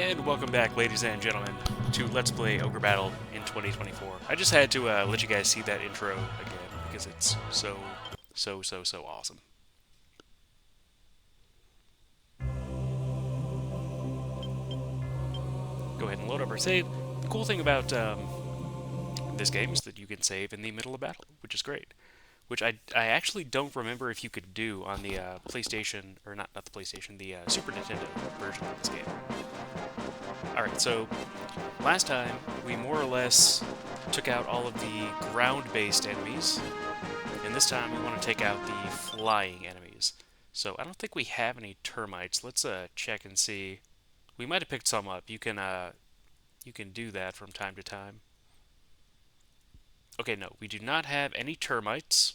And welcome back, ladies and gentlemen, to Let's Play Ogre Battle in 2024. I just had to let you guys see that intro again because it's so awesome. Go ahead and load up our save. The cool thing about this game is that you can save in the middle of battle, which is great. Which I actually don't remember if you could do on the PlayStation, or not the PlayStation, the Super Nintendo version of this game. Alright, so last time we more or less took out all of the ground-based enemies, and this time we want to take out the flying enemies. So I don't think we have any termites. Let's check and see. We might have picked some up. You can do that from time to time. Okay, no, we do not have any termites.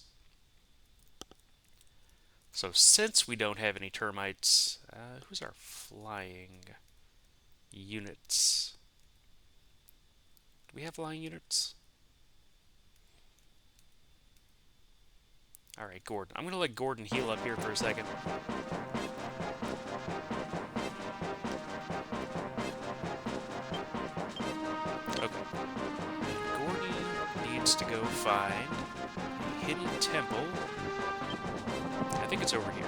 So since we don't have any termites, who's our flying units? Do we have flying units? Alright, Gordon. I'm going to let Gordon heal up here for a second. Okay. Gordon needs to go find a hidden temple. I think it's over here.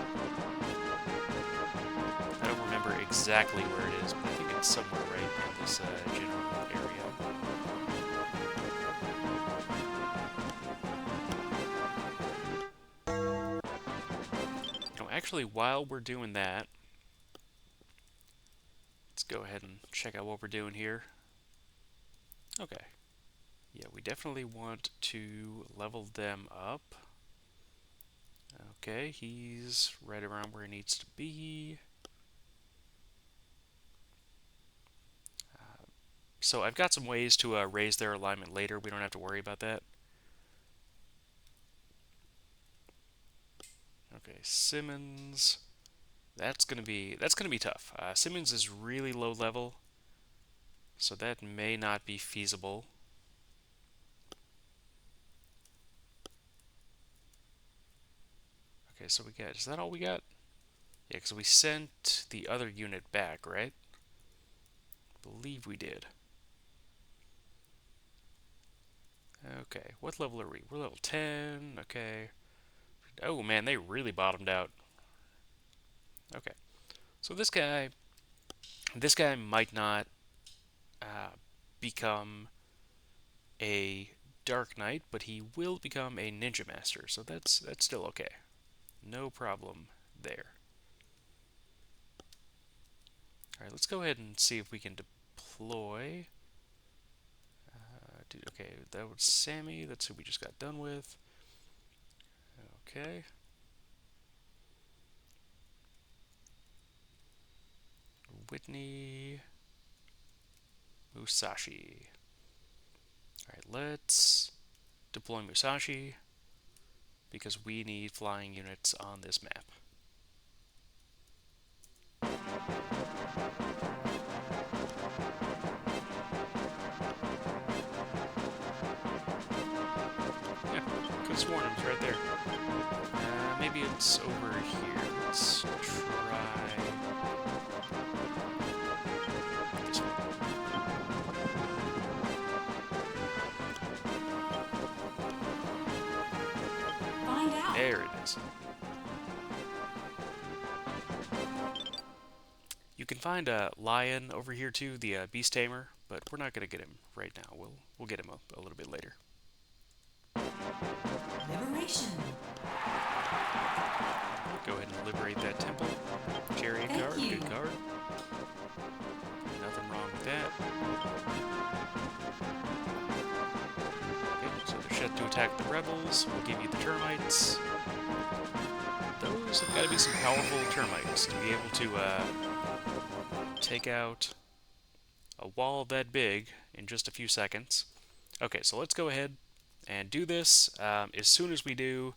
I don't remember exactly where it is, but I think it's somewhere right in this general area. Actually, while we're doing that, let's go ahead and check out what we're doing here. Okay. Yeah, we definitely want to level them up. Okay, he's right around where he needs to be. So I've got some ways to raise their alignment later. We don't have to worry about that. Okay, Simmons. That's gonna be tough. Simmons is really low level, so that may not be feasible. Okay, so we got, is that all we got? Yeah, because we sent the other unit back, right? I believe we did. Okay, what level are we? We're level 10, okay. Oh man, they really bottomed out. Okay, so this guy might not become a Dark Knight, but he will become a Ninja Master, so that's still okay. No problem there. Alright, let's go ahead and see if we can deploy. Okay, that was Sammy. That's who we just got done with. Okay. Whitney Musashi. Alright, let's deploy Musashi because we need flying units on this map. Yeah, could have sworn it was right there. Maybe it's over here. Let's try this one. Find out. There it is. You can find a lion over here too, the beast tamer, but we're not gonna get him right now. We'll get him up a little bit later. Liberation. Go ahead and liberate that temple. Chariot Thank card, you. good card. Nothing wrong with that. Okay, so they're shut to attack the rebels. We'll give you the termites. Those have got to be some powerful termites to be able to take out a wall that big in just a few seconds. Okay, so let's go ahead and do this. As soon as we do,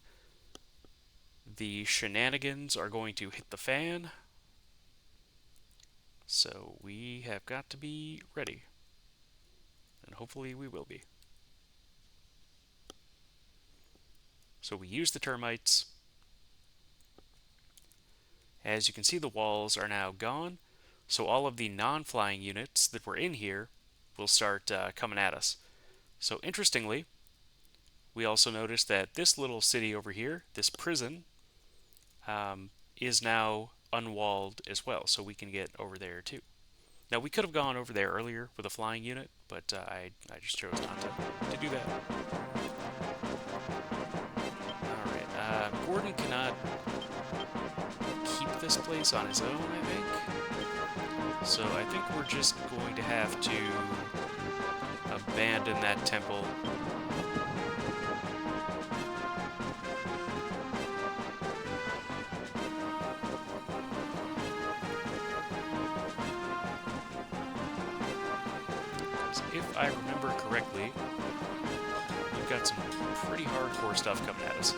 the shenanigans are going to hit the fan. So we have got to be ready. And hopefully we will be. So we use the termites. As you can see, the walls are now gone. So all of the non-flying units that were in here will start coming at us. So interestingly, we also noticed that this little city over here, this prison, is now unwalled as well, so we can get over there too. Now we could have gone over there earlier with a flying unit, but I just chose not to do that. All right, Gordon cannot keep this place on his own, I think. So I think we're just going to have to abandon that temple. If I remember correctly, we've got some pretty hardcore stuff coming at us.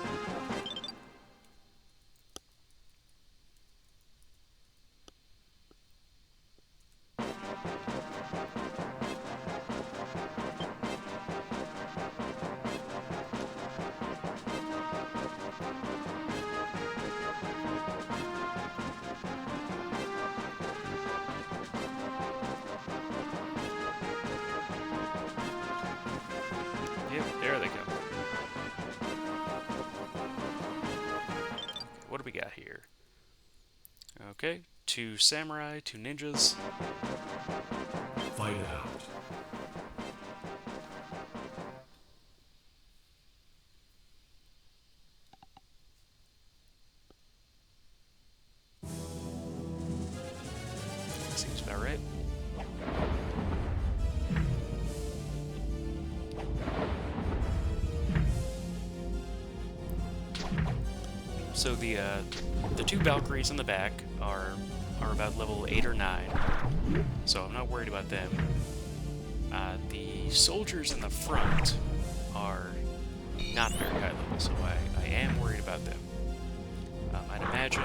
Yep, there they come. What do we got here? Okay, 2 samurai, 2 ninjas. Fight it out. Seems about right. So the 2 Valkyries in the back are about level 8 or 9, so I'm not worried about them. The soldiers in the front are not very high level, so I am worried about them. I'd imagine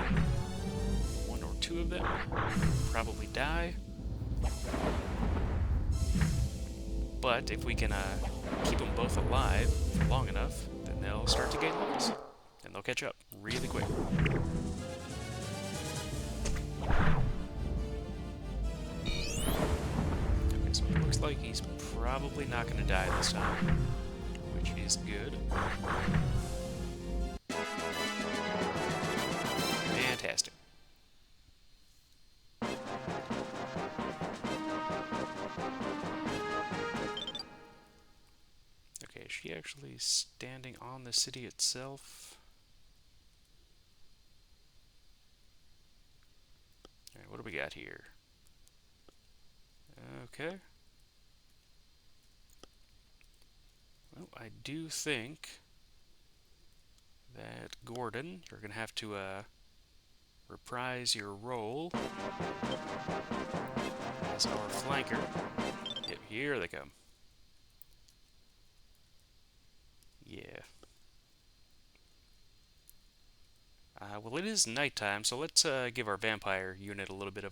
1 or 2 of them probably die, but if we can keep them both alive for long enough, then they'll start to gain levels, and they'll catch up really quick. Okay, so it looks like he's probably not going to die this time, which is good. Fantastic. Okay, is she actually standing on the city itself? Alright, what do we got here? Okay. Well, I do think that Gordon, you're going to have to reprise your role as our flanker. Yep, here they come. Yeah. Well, it is nighttime, so let's give our vampire unit a little bit of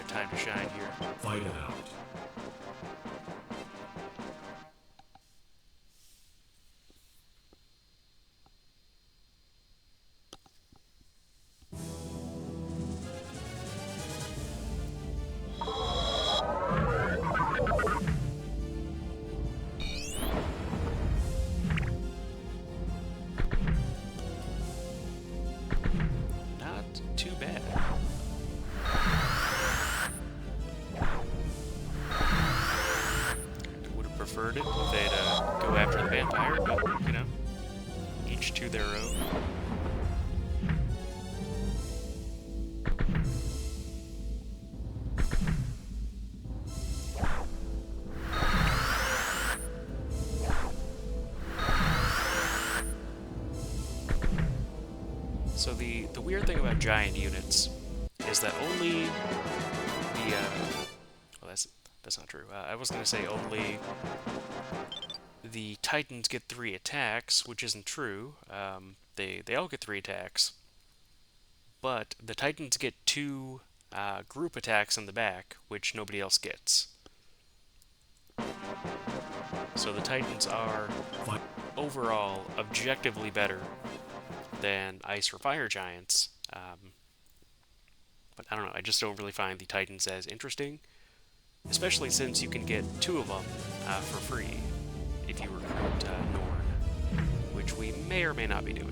time to shine here. Fight it out. Not too bad. I would have preferred it if they'd go after the vampire, but, you know, each to their own. So the weird thing about giant units is that only the well, that's not true. I was gonna say only the Titans get 3 attacks, which isn't true. They all get 3 attacks, but the Titans get 2 group attacks in the back, which nobody else gets. So the Titans are Fight. overall objectively better than Ice or Fire Giants. But I don't know, I just don't really find the Titans as interesting, especially since you can get two of them for free if you recruit Norn, which we may or may not be doing.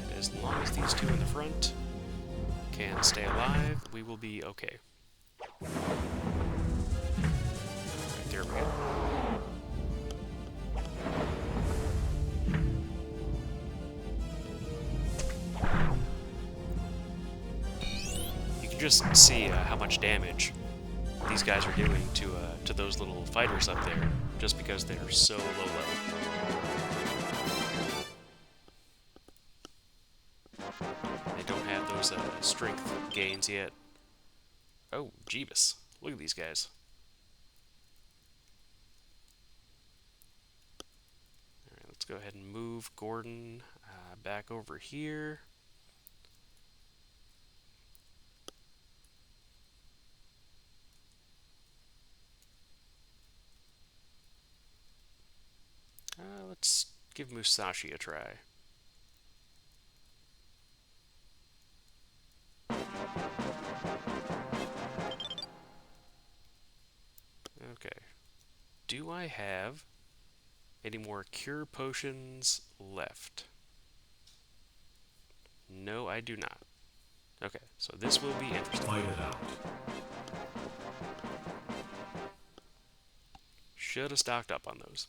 And as long as these two in the front can stay alive, we will be okay. Alright, there we go. You can just see how much damage these guys are doing to those little fighters up there, just because they're so low level. They don't have those strength gains yet. Oh, Jeebus. Look at these guys. Alright, let's go ahead and move Gordon back over here. Let's give Musashi a try. Okay. Do I have any more cure potions left? No, I do not. Okay, so this will be interesting. Fight it out. Should have stocked up on those.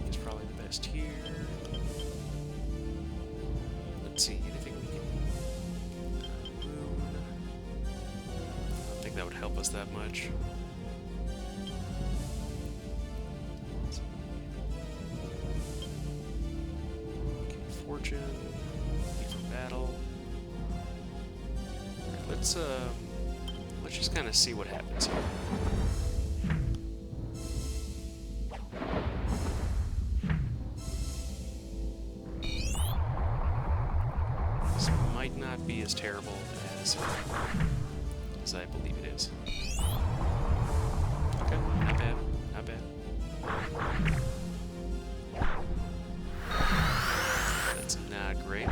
It's probably the best here. Let's see, anything we can... Moon. I don't think that would help us that much. Okay, Fortune. Need for battle. Let's just kind of see what happens here. This might not be as terrible as I believe it is. Okay, not bad, not bad. That's not great.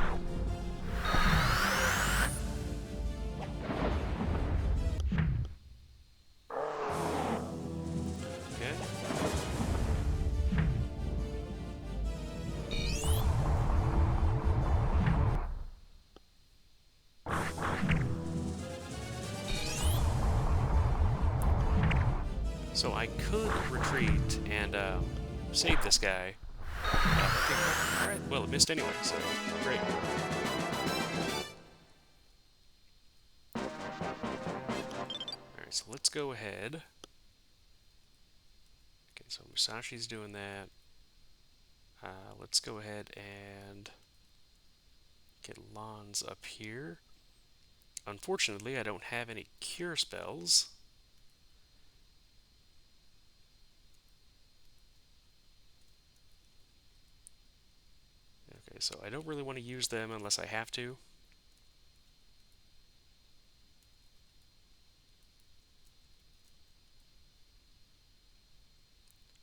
Okay. So I could retreat and save this guy. Alright, well, it missed anyway, so great. Alright, so let's go ahead. Okay, so Musashi's doing that. Let's go ahead and get Lons up here. Unfortunately, I don't have any cure spells. Okay, so I don't really want to use them unless I have to.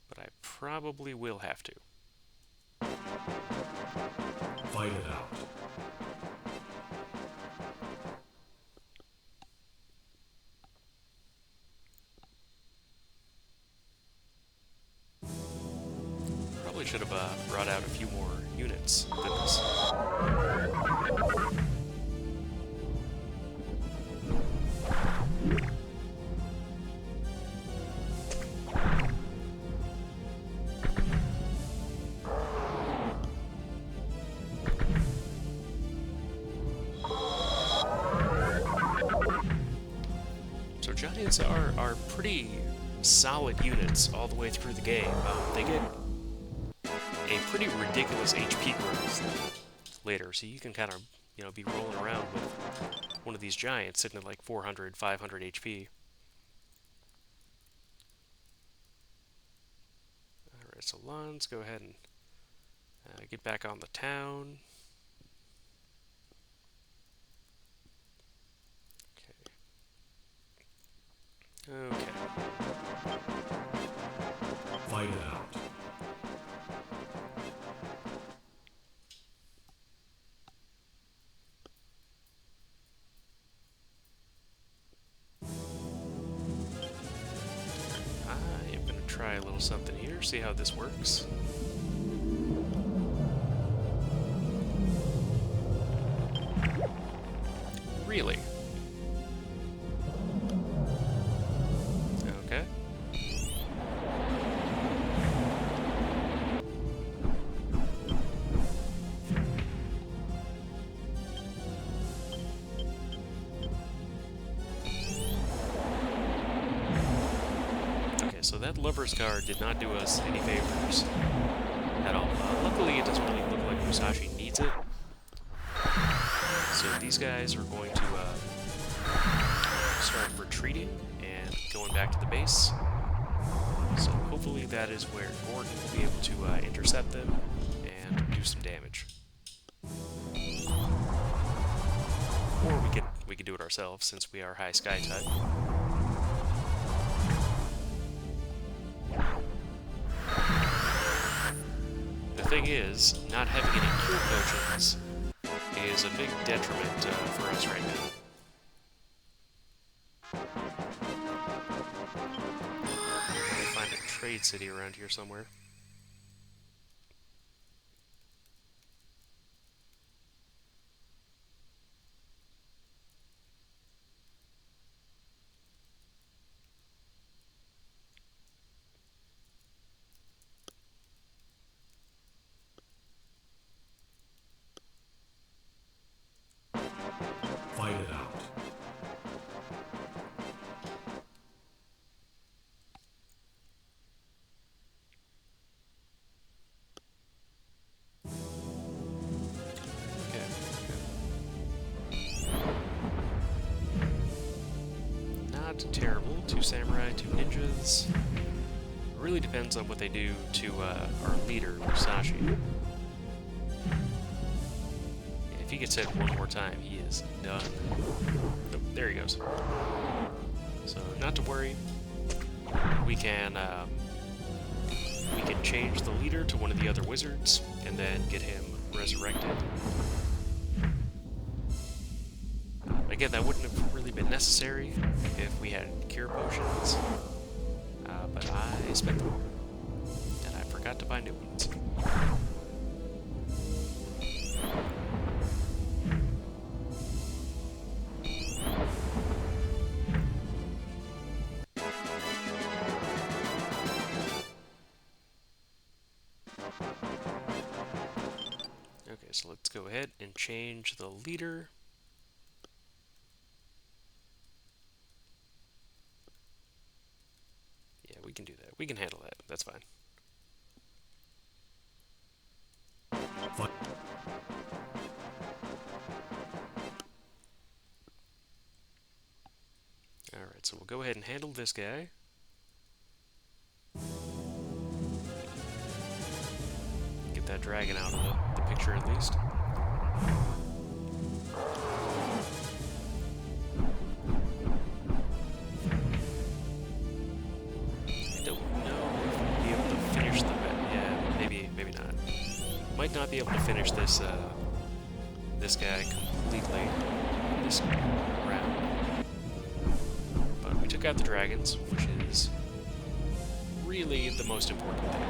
But I probably will have to. Fight it out. Probably should have brought out a few more units than this. So Giants are pretty solid units all the way through the game. They get a pretty ridiculous HP growth later, so you can kind of, be rolling around with one of these giants sitting at like 400, 500 HP. Alright, so Lons, go ahead and get back on the town. Okay. Fight it out. I am going to try a little something here, see how this works. Really? Okay. Okay, so that lover's card did not do us any favors at all. Luckily, it doesn't really look like Musashi needs it. So these guys are going to start retreating and going back to the base. So hopefully that is where Gordon will be able to intercept them and do some damage. Or we could do it ourselves since we are high sky type. The thing is, not having any cure potions is a big detriment for us right now. Find a trade city around here somewhere. Fight it out. Okay. Not terrible. 2 samurai, 2 ninjas. Really depends on what they do to our leader, Musashi. If he gets hit one more time, he is done. Oh, there he goes. So, not to worry. We can change the leader to one of the other wizards, and then get him resurrected. Again, that wouldn't have really been necessary if we had cure potions, but I spent them, and I forgot to buy new ones. Okay, so let's go ahead and change the leader. Yeah, we can do that. We can handle that. That's fine. Fight. Alright, so we'll go ahead and handle this guy. Get that dragon out of the picture at least. I don't know if we'll be able to finish the yeah, maybe not. Might not be able to finish this this guy completely this round. But we took out the dragons, which is really the most important thing.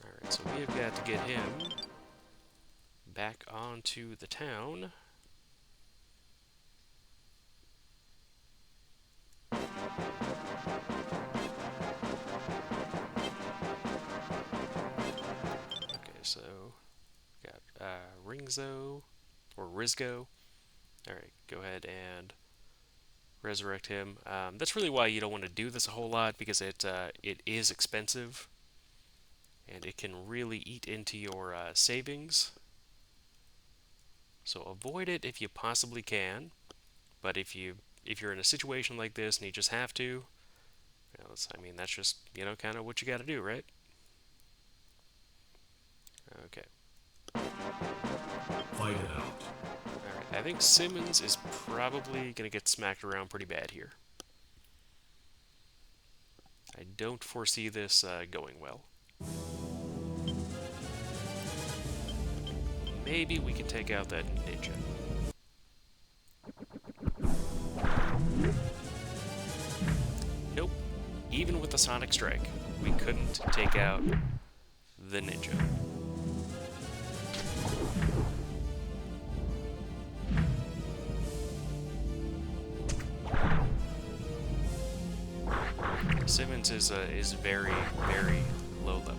Alright, so we have got to get him back onto the town. Okay, so got Ringzo or Rizgo. Alright, go ahead and resurrect him. That's really why you don't want to do this a whole lot, because it is expensive and it can really eat into your savings. So avoid it if you possibly can. But if you're in a situation like this and you just have to, I mean that's just kind of what you got to do, right? Okay. Fight it out. All right. I think Simmons is probably gonna get smacked around pretty bad here. I don't foresee this going well. Maybe we can take out that ninja. Nope. Even with the Sonic Strike, we couldn't take out the ninja. Simmons is very, very low level.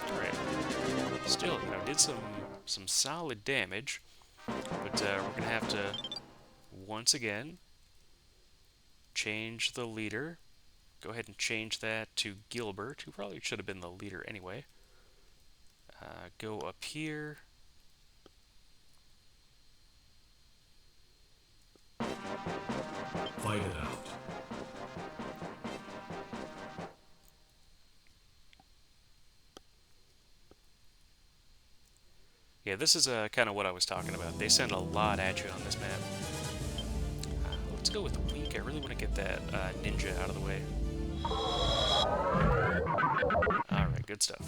Alright. Still, did some solid damage, but we're gonna have to once again change the leader. Go ahead and change that to Gilbert, who probably should have been the leader anyway. Go up here. Fight it out. Yeah, this is kind of what I was talking about. They send a lot at you on this map. Let's go with weak. I really want to get that ninja out of the way. Alright, good stuff.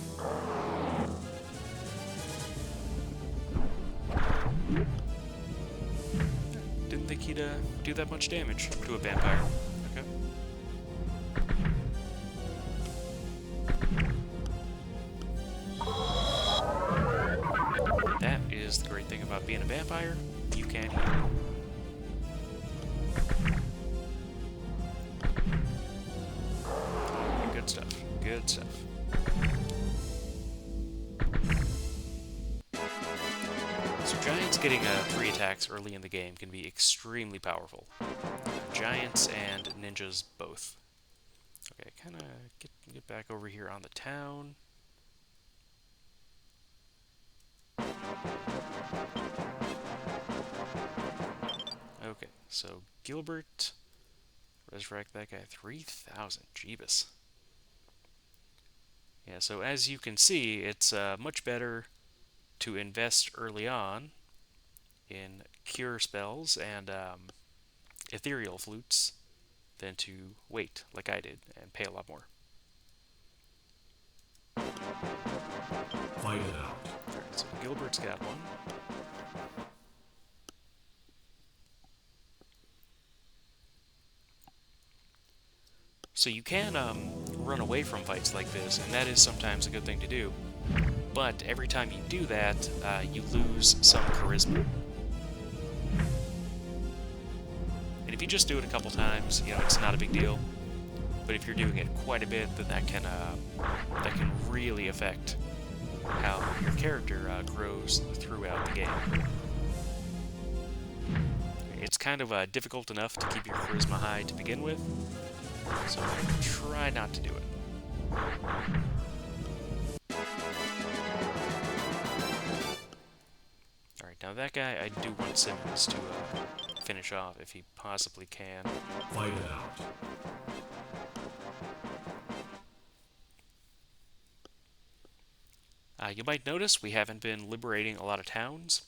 Didn't think he'd do that much damage to a vampire. Okay. That is the great thing about being a vampire. You can heal. Good stuff. Good stuff. So giants getting 3 attacks early in the game can be extremely powerful. Giants and ninjas both. Okay, kind of get back over here on the town. Okay, so Gilbert, resurrect that guy, 3,000, Jeebus. Yeah, so as you can see, it's much better to invest early on in cure spells and ethereal flutes than to wait, like I did, and pay a lot more. Fight it out. Alright, so Gilbert's got one. So you can run away from fights like this, and that is sometimes a good thing to do. But every time you do that, you lose some charisma. And if you just do it a couple times, it's not a big deal. But if you're doing it quite a bit, then that can really affect how your character grows throughout the game. It's kind of difficult enough to keep your charisma high to begin with, so try not to do it. Alright, now that guy, I do want Simmons to finish off if he possibly can. Fight it out. You might notice we haven't been liberating a lot of towns,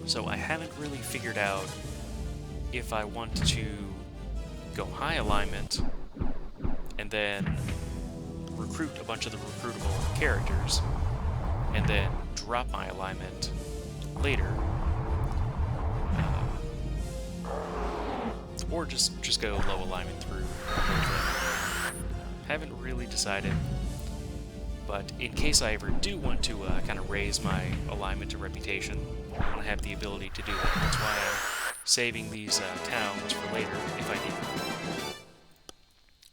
so I haven't really figured out if I want to go high alignment and then recruit a bunch of the recruitable characters and then drop my alignment later, or just go low alignment through the whole thing. Haven't really decided, but in case I ever do want to kind of raise my alignment to reputation, I want to have the ability to do that. That's why I'm saving these towns for later if I need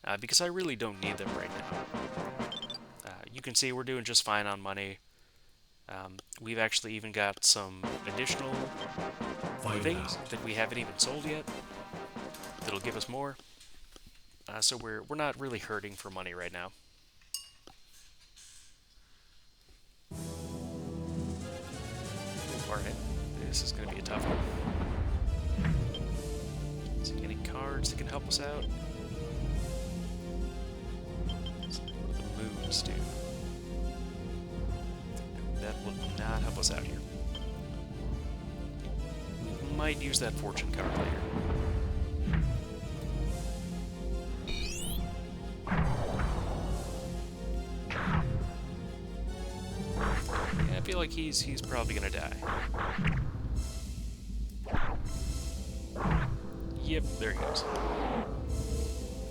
them. Because I really don't need them right now. you can see we're doing just fine on money. We've actually even got some additional Fight it things out. that we haven't even sold yet that'll give us more. So we're not really hurting for money right now. All right, this is going to be a tough one. Is there any cards that can help us out? What do the moons do? That will not help us out here. We might use that fortune card later. Yeah, I feel like he's probably gonna die. Yep, there he goes.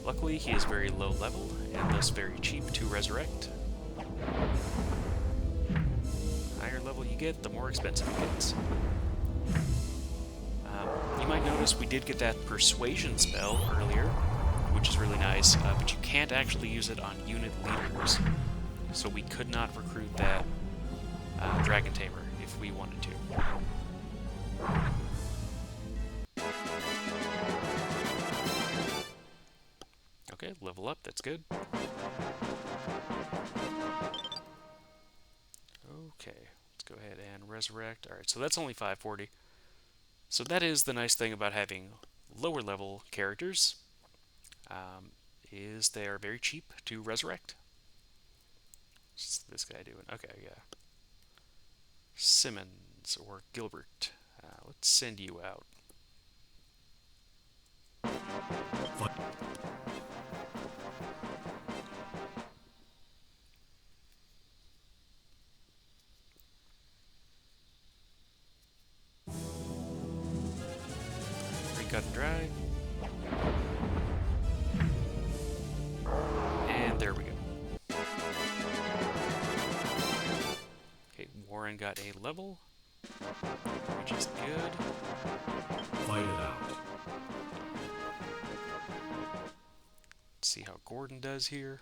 Luckily, he is very low level, and thus very cheap to resurrect. Higher level you get, the more expensive it gets. You might notice we did get that persuasion spell earlier, which is really nice, but you can't actually use it on unit leaders, so we could not recruit that Dragon Tamer if we wanted to. Okay, level up, that's good. Okay, let's go ahead and resurrect. Alright, so that's only 540. So that is the nice thing about having lower level characters, is they are very cheap to resurrect. What's this guy doing? Okay, yeah. Simmons or Gilbert. Let's send you out. Fight. Pretty cut and dry. And there we go. Okay, Warren got a level, which is good. Fight it out. Let's see how Gordon does here.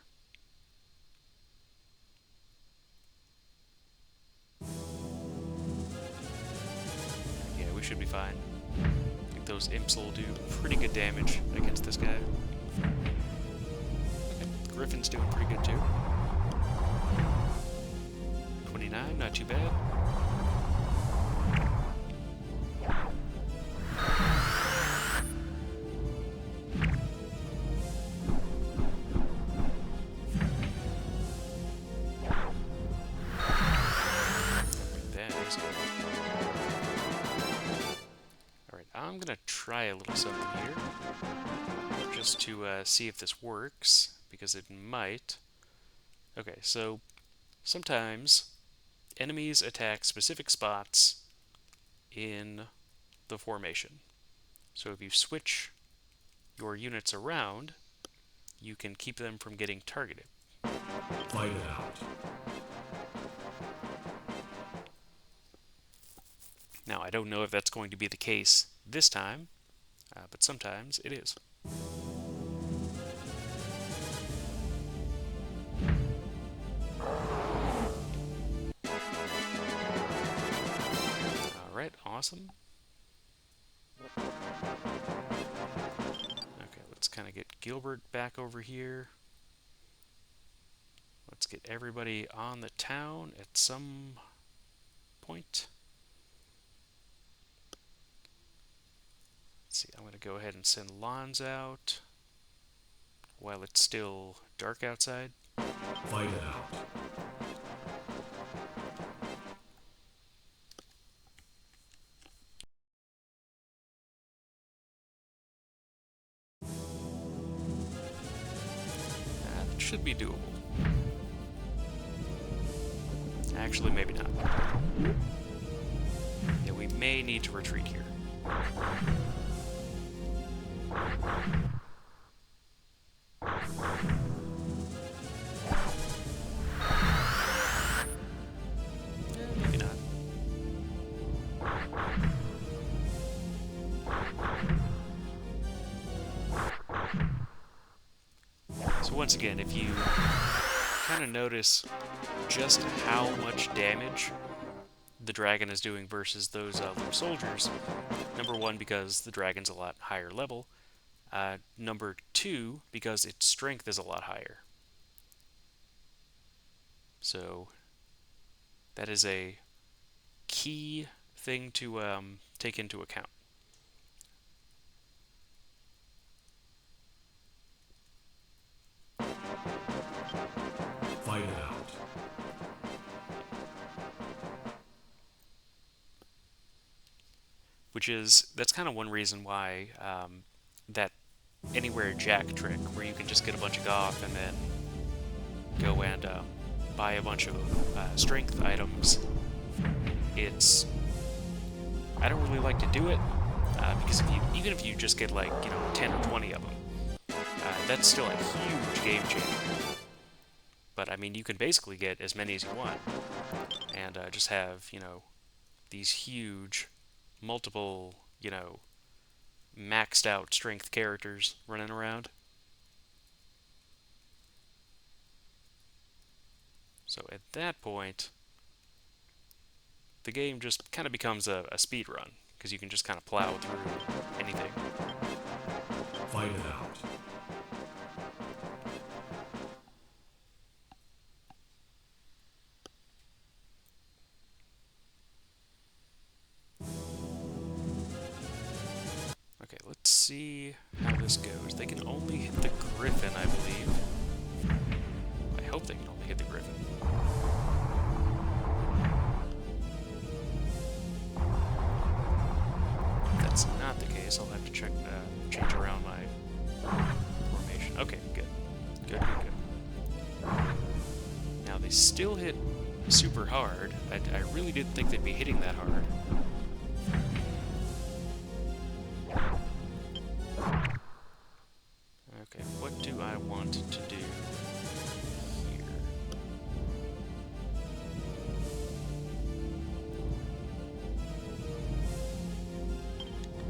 Yeah, we should be fine. I think those imps will do pretty good damage against this guy. Okay, Griffin's doing pretty good too. 29, not too bad. That is good. Alright, I'm gonna try a little something here. Just to see if this works, because it might. Okay, so sometimes enemies attack specific spots in the formation. So if you switch your units around, you can keep them from getting targeted. Fight it out. Now, I don't know if that's going to be the case this time, but sometimes it is. Alright, awesome. Okay, let's kind of get Gilbert back over here. Let's get everybody on the town at some point. Let's see, I'm going to go ahead and send Lons out while it's still dark outside. Fight it out. That should be doable. Actually, maybe not. Yeah, we may need to retreat here. Maybe not. So once again, if you kind of notice just how much damage the dragon is doing versus those little soldiers. Number one, because the dragon's a lot higher level. Number two, because its strength is a lot higher. So that is a key thing to take into account. Fight it out. That's kind of one reason why that anywhere jack trick, where you can just get a bunch of goth and then go and buy a bunch of strength items. I don't really like to do it because even if you just get like 10 or 20 of them, that's still a huge game changer. But I mean, you can basically get as many as you want, and just have these huge, multiple maxed out strength characters running around. So at that point, the game just kind of becomes a speed run, because you can just kind of plow through anything. Fight it out. Okay, let's see how this goes. They can only hit the griffin, I believe. I hope they can only hit the griffin. If that's not the case, I'll have to change around my formation. Okay, good. Good. Now, they still hit super hard. I really didn't think they'd be hitting that hard. Okay, what do I want to do here?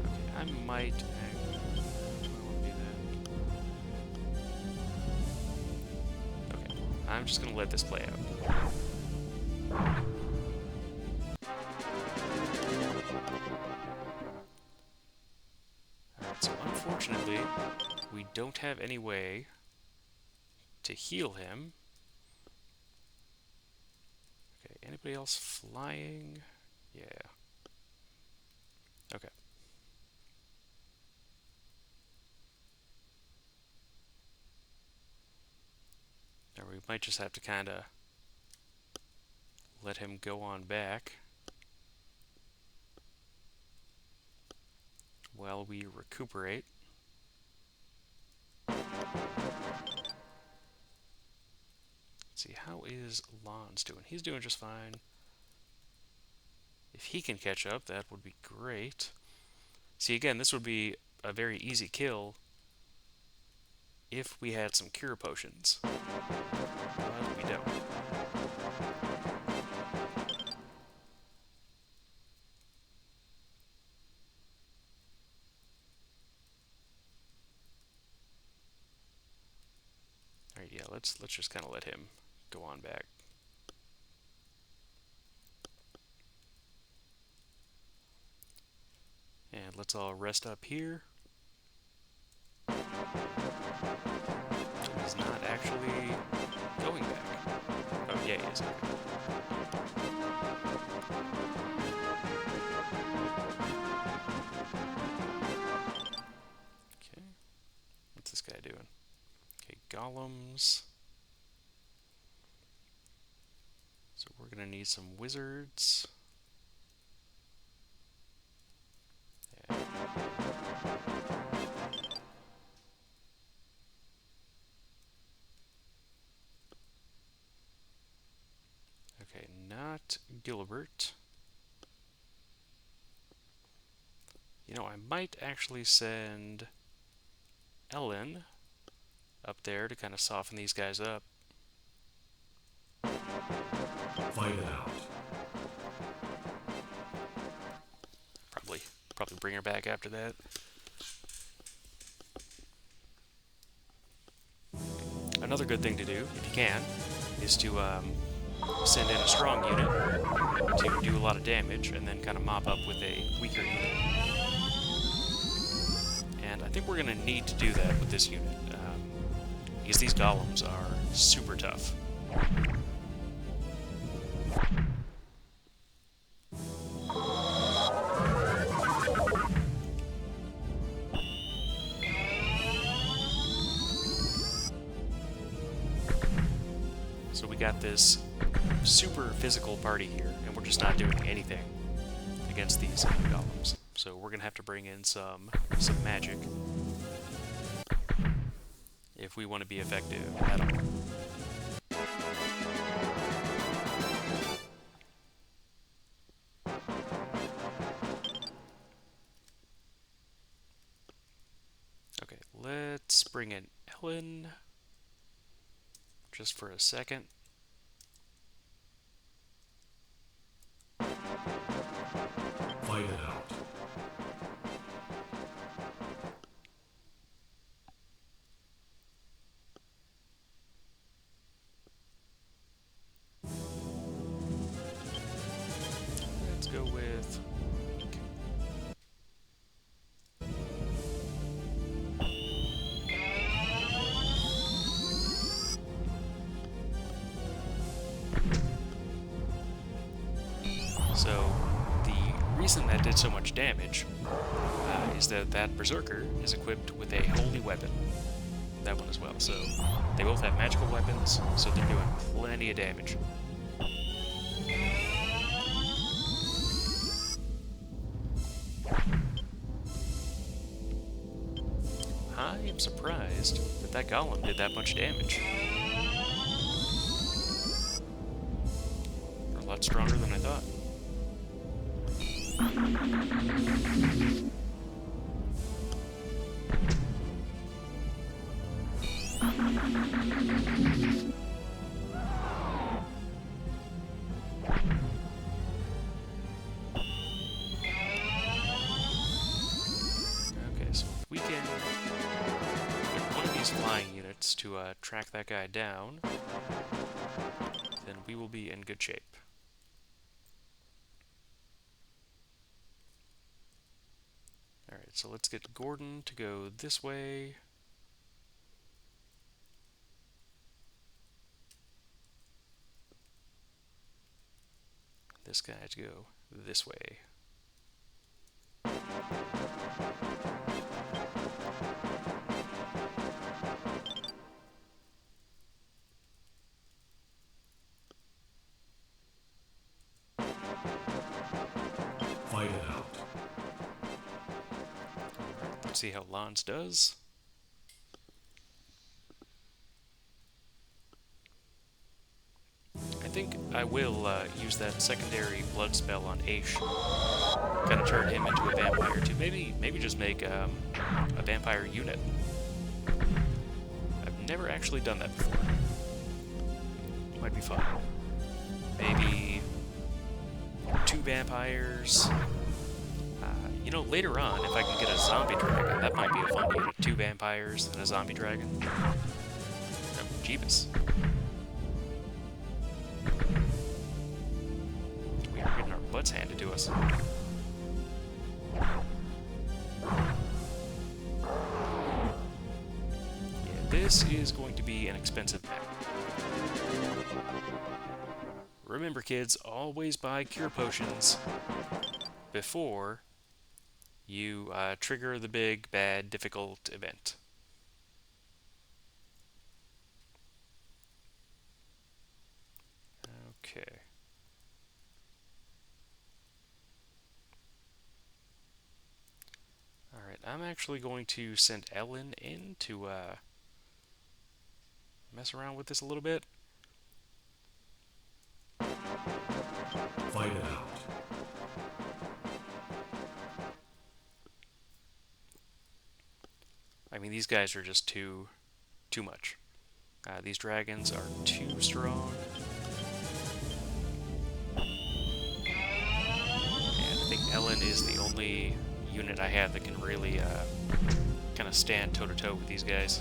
Okay, I might do I want to do that? Okay, I'm just gonna let this play out. Alright, so unfortunately, we don't have any way to heal him. Okay, anybody else flying? Yeah. Okay. Or we might just have to kind of let him go on back while we recuperate. Let's see, how is Lons doing? He's doing just fine. If he can catch up, that would be great. See, again, this would be a very easy kill if we had some cure potions. But we don't. Alright, yeah, let's just kind of let him go on back. And let's all rest up here. He's not actually going back. Oh, yeah, he is. Okay. What's this guy doing? Okay, golems. So we're gonna need some wizards. Yeah. Okay, not Gilbert. I might actually send Ellen up there to kind of soften these guys up. Fight it out. Probably bring her back after that. Another good thing to do, if you can, is to send in a strong unit to do a lot of damage, and then kind of mop up with a weaker unit. And I think we're going to need to do that with this unit, because these golems are super tough. So we got this super physical party here, and we're just not doing anything against these golems. So we're gonna have to bring in some magic if we want to be effective at all. Okay, let's bring in Ellen just for a second. Fight it out. Let's go with... So, the reason that did so much damage is that Berserker is equipped with a holy weapon. That one as well. So, they both have magical weapons, so they're doing plenty of damage. I am surprised that golem did that much damage. They're a lot stronger than I thought. Okay, so if we can get one of these flying units to track that guy down, then we will be in good shape. Alright, so let's get Gordon to go this way. This guy to go this way. Fight it out. Let's see how Lance does. I think I will use that secondary blood spell on Aish. Kind of turn him into a vampire too. Maybe just make a vampire unit. I've never actually done that before. Might be fun. Maybe 2 vampires. You know, later on, if I can get a zombie dragon, that might be a fun unit. 2 vampires and a zombie dragon. Oh, Jeebus. We are getting our butts handed to us. Yeah, this is going to be an expensive map. Remember, kids, always buy cure potions before you trigger the big, bad, difficult event. Okay. Alright, I'm actually going to send Ellen in to mess around with this a little bit. Fight it out. I mean, these guys are just too much. These dragons are too strong. And I think Ellen is the only unit I have that can really kind of stand toe-to-toe with these guys.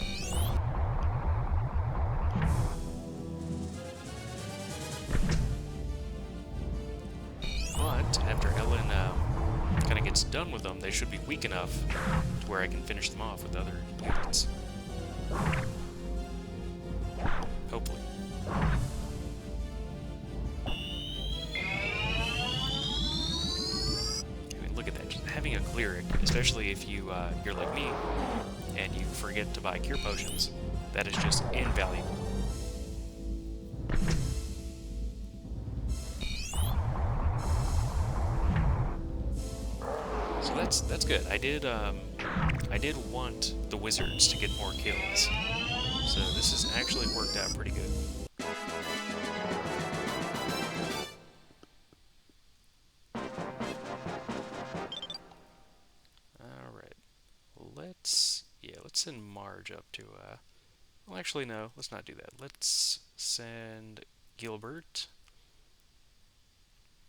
that after Ellen kind of gets done with them, they should be weak enough to where I can finish them off with other units. Hopefully. I mean, look at that. Just having a cleric, especially if you're like me and you forget to buy cure potions, that is just invaluable. So that's good. I did want the wizards to get more kills. So this has actually worked out pretty good. Alright. Let's send Marge up to, well, actually, no, let's not do that. Let's send Gilbert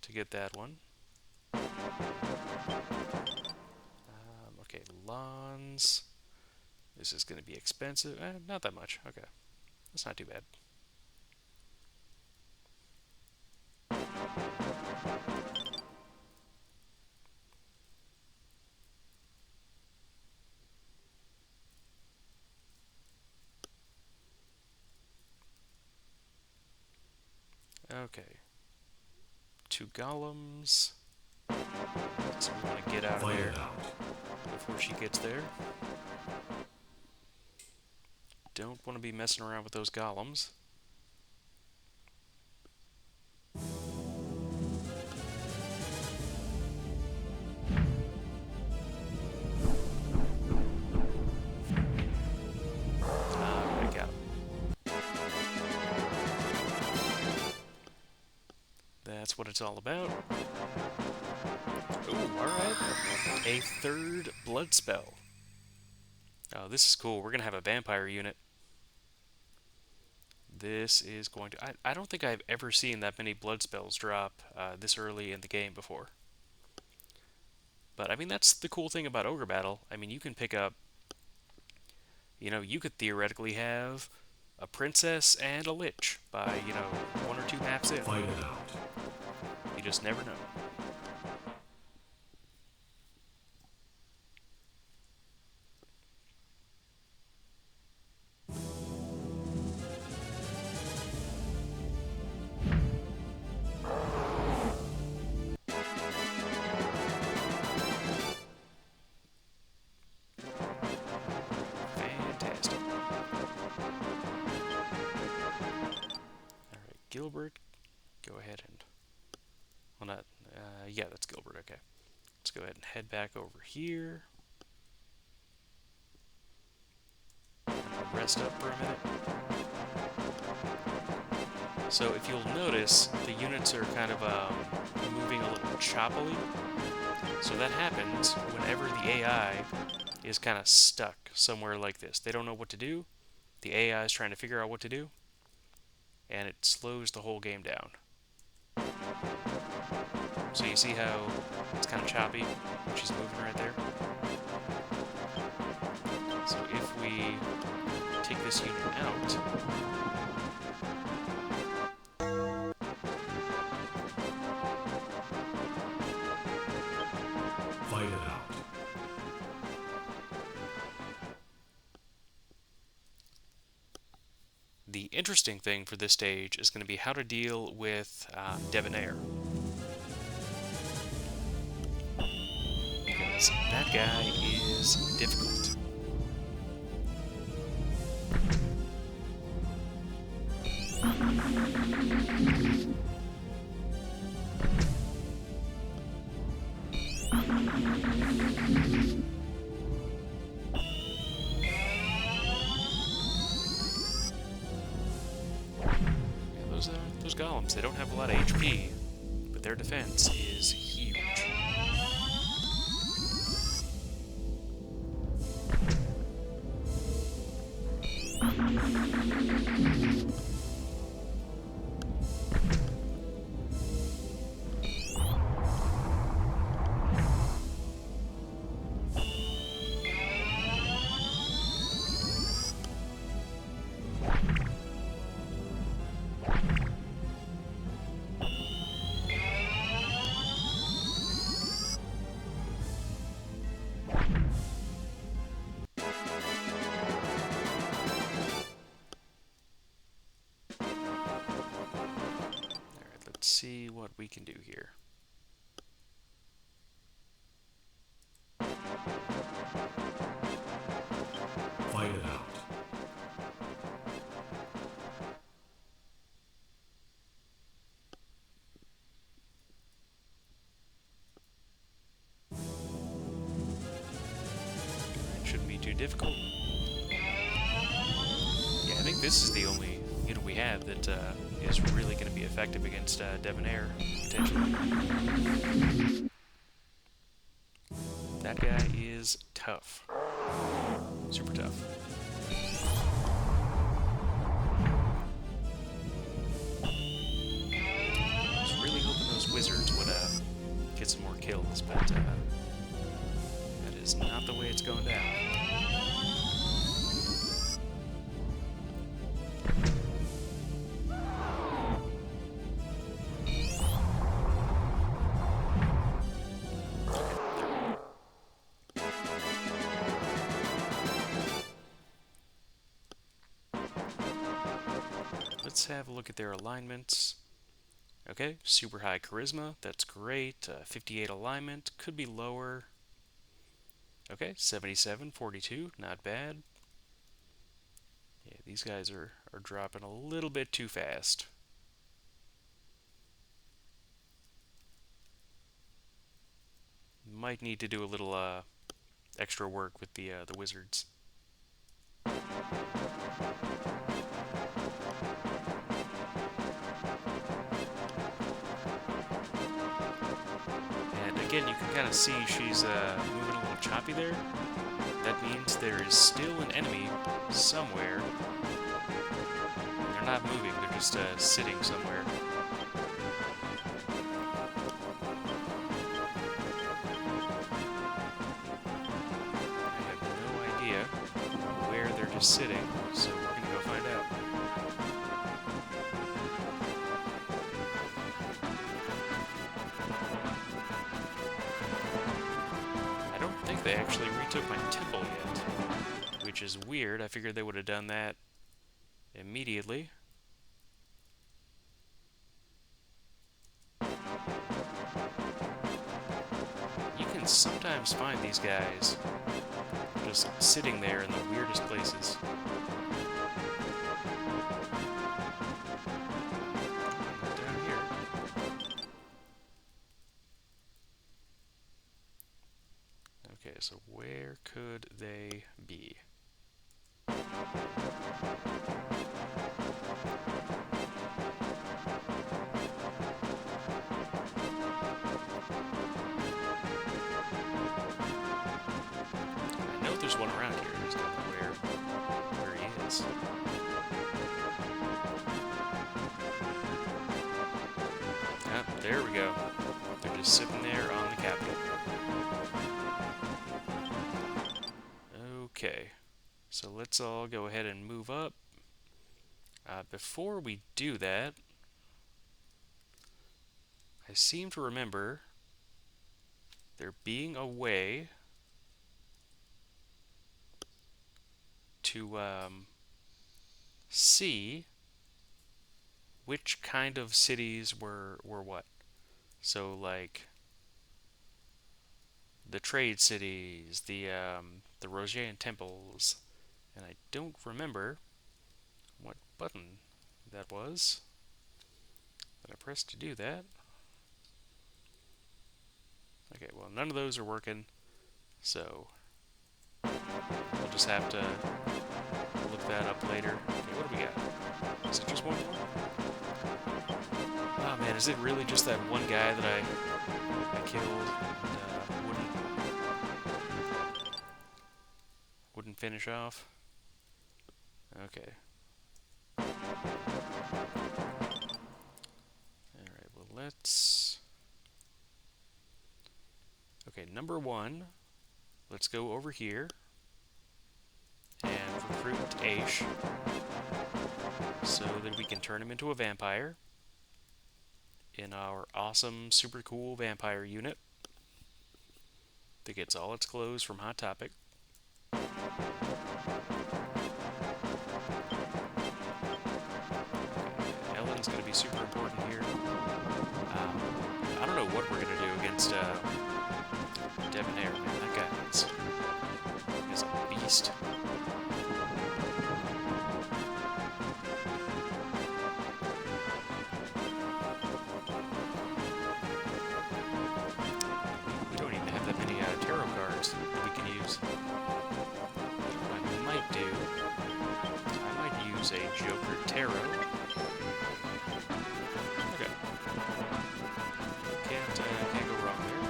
to get that one. Okay, Lons. This is going to be expensive. Not that much. Okay. That's not too bad. Okay. 2 golems. So we want to get out of there before she gets there. Don't want to be messing around with those golems. I got him. That's what it's all about. Ooh, alright. A 3rd blood spell. Oh, this is cool. We're going to have a vampire unit. This is going to... I don't think I've ever seen that many blood spells drop this early in the game before. But, I mean, that's the cool thing about Ogre Battle. I mean, you can pick up... You know, you could theoretically have a princess and a lich by, 1 or 2 maps in. Fight it out. You just never know. Gilbert, go ahead and... Well, not... yeah, that's Gilbert, okay. Let's go ahead and head back over here. Rest up for a minute. So if you'll notice, the units are kind of moving a little choppily. So that happens whenever the AI is kind of stuck somewhere like this. They don't know what to do. The AI is trying to figure out what to do. And it slows the whole game down. So you see how it's kind of choppy when she's moving right there? So if we take this unit out, fight it out. the interesting thing for this stage is going to be how to deal with Debonair. Because that guy is difficult. Those golems, they don't have a lot of HP, but their defense is huge. can do here. Fight it out. Shouldn't be too difficult. Yeah, I think this is the only unit we have that is really going to be effective against Debonair, potentially. That guy is tough. Super tough. I was really hoping those wizards would get some more kills, but that is not the way it's going down. Let's have a look at their alignments. Okay, super high charisma, that's great. 58 alignment, could be lower. Okay, 77, 42, not bad. Yeah, these guys are dropping a little bit too fast. Might need to do a little extra work with the wizards. And again, you can kind of see she's moving a little choppy there. That means there is still an enemy somewhere. They're not moving, they're just sitting somewhere. I have no idea where they're just sitting, so we're gonna go find out. I don't think they actually retook my temple yet, which is weird. I figured they would have done that immediately. You can sometimes find these guys just sitting there in the weirdest places. Down here. Okay, so where could they be? I know there's one around here. I just don't know where he is. Ah, there we go. They're just sitting there on the Capitol. Okay, so let's all go ahead and move up. Before we do that, I seem to remember there being a way to see which kind of cities were what. So like the trade cities, the Rosian temples, and I don't remember what button that was that I pressed to do that. Okay, well none of those are working, so we'll just have to look that up later. Okay, what do we got? Is it just one more? Oh man, is it really just that one guy that I killed and wouldn't finish off? Okay. Alright, well let's... Okay, number one, let's go over here and recruit Aish so that we can turn him into a vampire in our awesome, super cool vampire unit that gets all its clothes from Hot Topic. Ellen's going to be super important here. what we're gonna do against Debonair. Man, that guy is a beast. We don't even have that many tarot cards that we can use. What I might do, I might use a Joker Tarot. Okay. Can't go wrong there.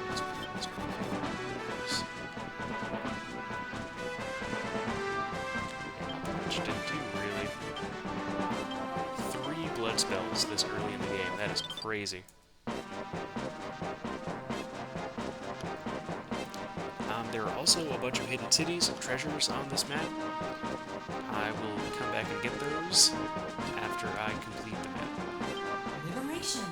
Let's go those. Not much to do, really. 3 blood spells this early in the game. That is crazy. There are also a bunch of hidden cities and treasures on this map. I will come back and get those after I complete the map. Liberation.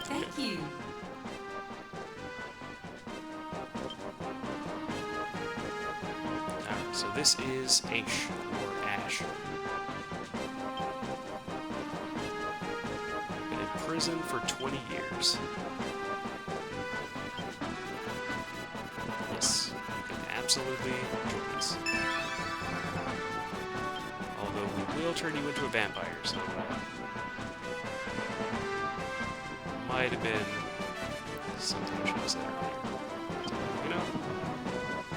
Thank you. Alright, so this is Aish, or Ash. Been in prison for 20 years. Yes, you can absolutely join us. Although we will turn you into a vampire, so might have been something I should have said earlier. So, you know,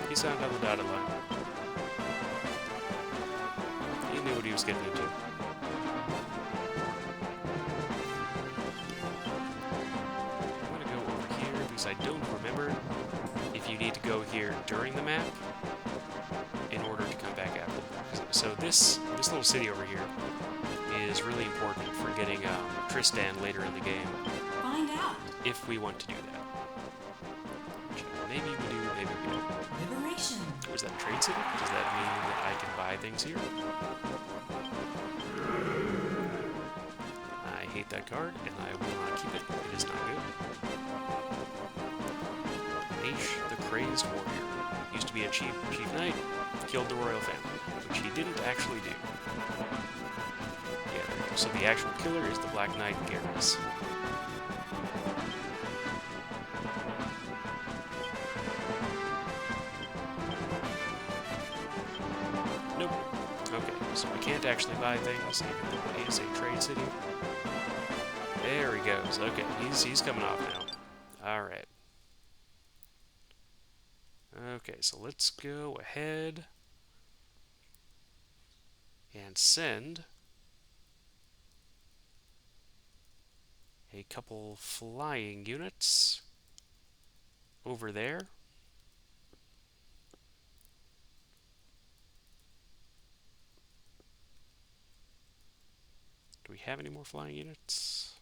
he signed on the dotted line. He knew what he was getting into. I'm gonna go over here because I don't remember if you need to go here during the map in order to come back after the map. So this little city over here is really important for getting Tristan later in the game, Find out. if we want to do that. Which maybe we do, maybe we don't. Liberation. Was that a trade city? Does that mean that I can buy things here? I hate that card, and I will not keep it. It is not good. Aish, the Crazed Warrior. Used to be a chief knight, killed the royal family, which he didn't actually do. Yeah, there we go. So the actual killer is the Black Knight Garrus. Nope. Okay, so I can't actually buy things, even though it is a trade city. There he goes. Okay, he's coming off now. Alright. Okay, so let's go ahead and send a couple flying units over there. Do we have any more flying units?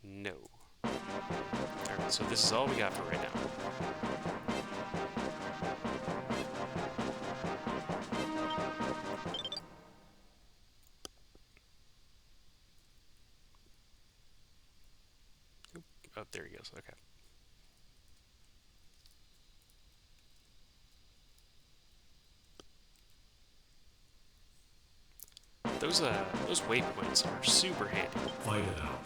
No. Alright, so this is all we got for right now. Oop. Oh, there he goes. Okay. Those waypoints are super handy. Fight it out.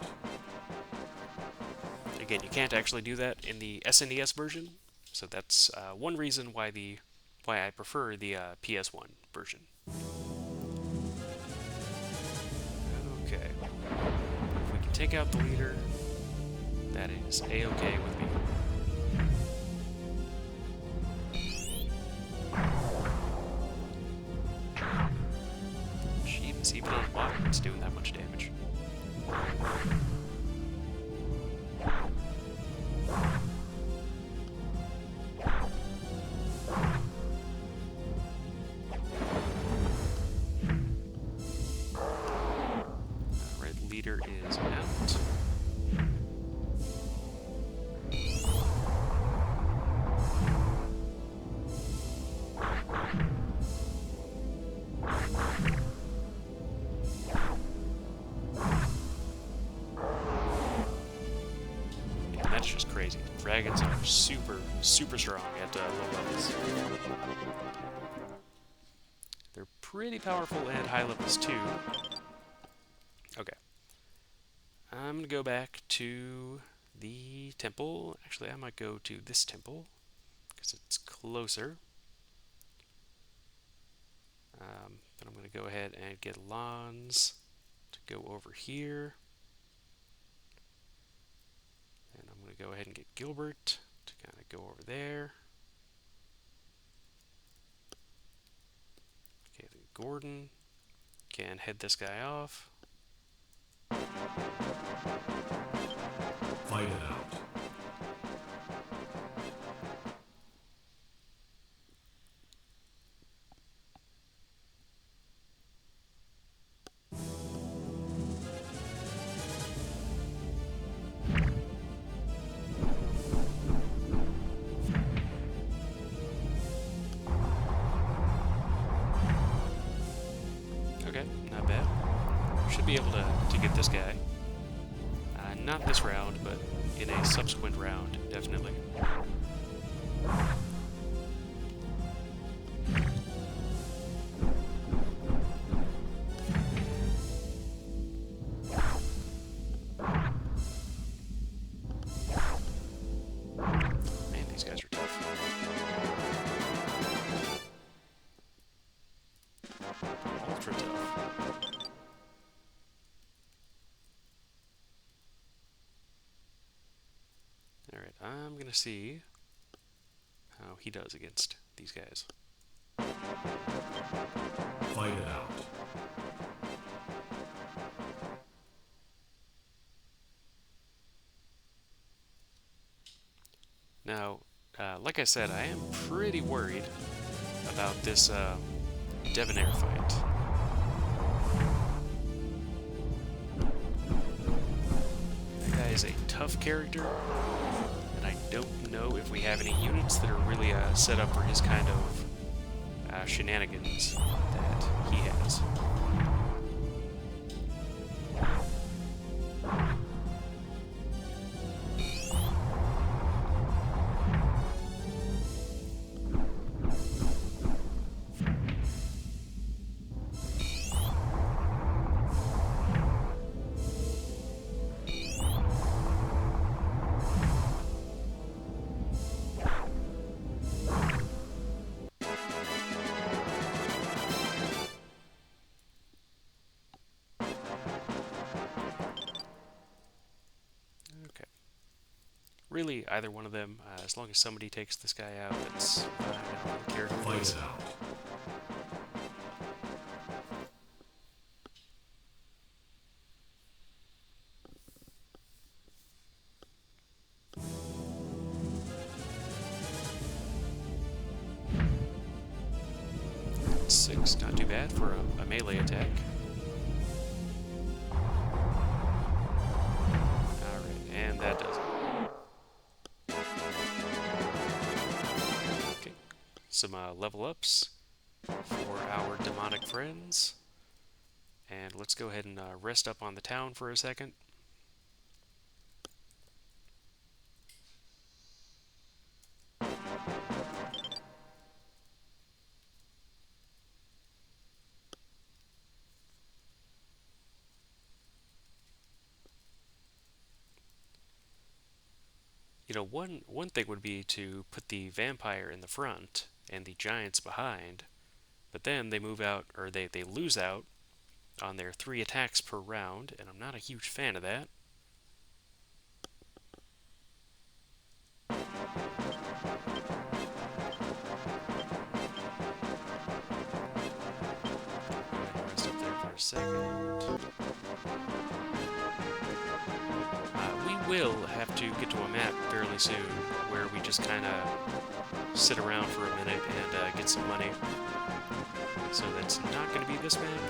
Again, you can't actually do that in the SNES version, so that's one reason why I prefer the PS1 version. Okay, if we can take out the leader, that is a-okay with me. Jeez, even on water, it's doing that much damage. Alright, leader is out. That's just crazy. Dragons are super strong at low levels. They're pretty powerful and high levels too. Okay. I'm gonna go back to the temple. Actually, I might go to this temple because it's closer. But I'm gonna go ahead and get Lons to go over here. And I'm gonna go ahead and get Gilbert to kind of go over there. Okay, then Gordon can head this guy off. Fight it out. Okay, not bad. Should be able to get this guy. Not this round, but in a subsequent round, definitely. Man, these guys are tough. Ultra tough. Alright, I'm gonna see how he does against these guys. Fight it out. Now, like I said, I am pretty worried about this Debonair fight. That guy is a tough character, and I don't know if we have any units that are really set up for his kind of shenanigans that he has. Really, either one of them, as long as somebody takes this guy out, that's fine. I don't care who it Fight is. it out. Six, not too bad for a melee attack. Alright, and that does it. Okay, some level ups for our demonic friends. And let's go ahead and rest up on the town for a second. You know, one thing would be to put the vampire in the front and the giants behind, but then they move out, or they lose out on their 3 attacks per round, and I'm not a huge fan of that. Rest up there for a second. We will have to get to a map fairly soon where we just kind of sit around for a minute and get some money. So that's not going to be this map,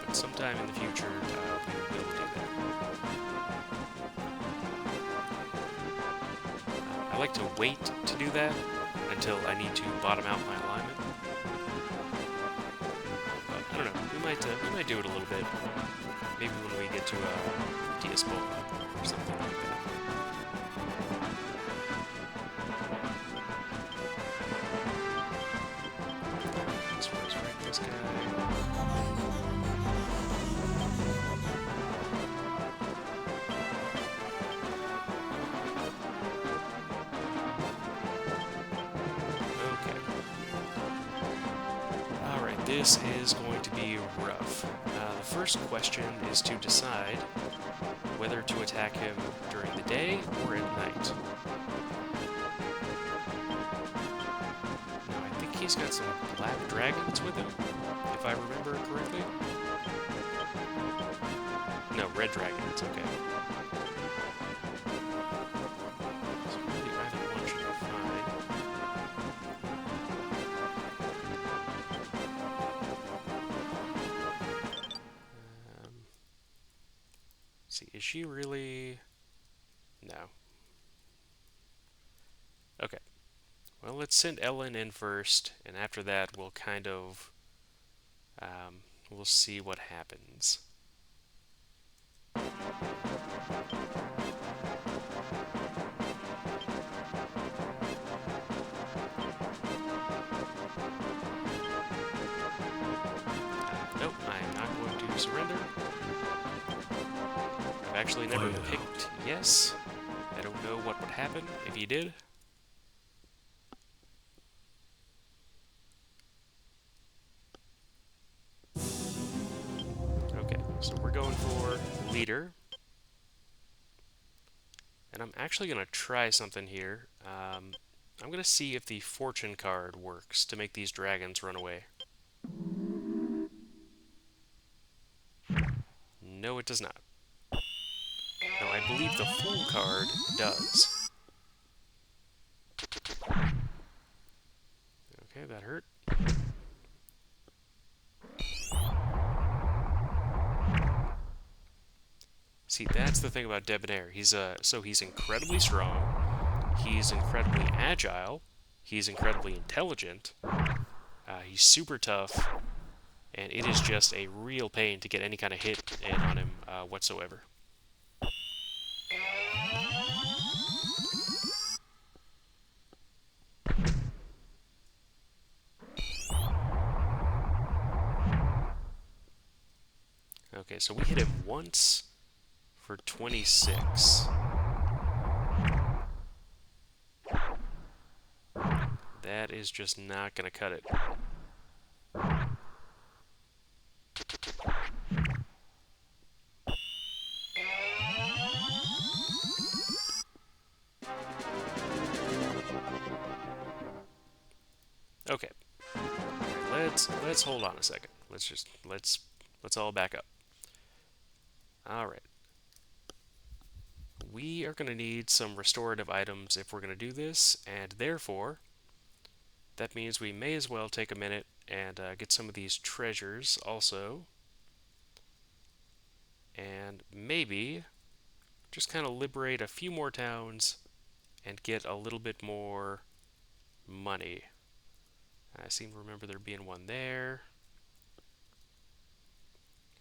but sometime in the future we will do that. I like to wait to do that until I need to bottom out my alignment. But I don't know, we might do it a little bit. Maybe when we get to Diaspora or something like that. Let's resurrect this guy. this is going to be rough. The first question is to decide whether to attack him during the day or at night. Now, I think he's got some black dragons with him, if I remember correctly. No, red dragons, okay. So really either one should be fine. See, is she really... No. Okay. Well, let's send Ellen in first, and after that we'll kind of... we'll see what happens. Nope, I am not going to surrender. I've actually never picked yes. I don't know what would happen if you did. Okay, so we're going for leader. And I'm actually going to try something here. I'm going to see if the fortune card works to make these dragons run away. No, it does not. No, I believe the fool card does. Okay, that hurt. See, that's the thing about Debonair. He's incredibly strong. He's incredibly agile. He's incredibly intelligent. He's super tough, and it is just a real pain to get any kind of hit in on him whatsoever. Okay, so we hit him once for 26. That is just not going to cut it. Okay. Let's hold on a second. Let's all back up. All right. We are going to need some restorative items if we're going to do this, and therefore that means we may as well take a minute and get some of these treasures also, and maybe just kind of liberate a few more towns and get a little bit more money. I seem to remember there being one there.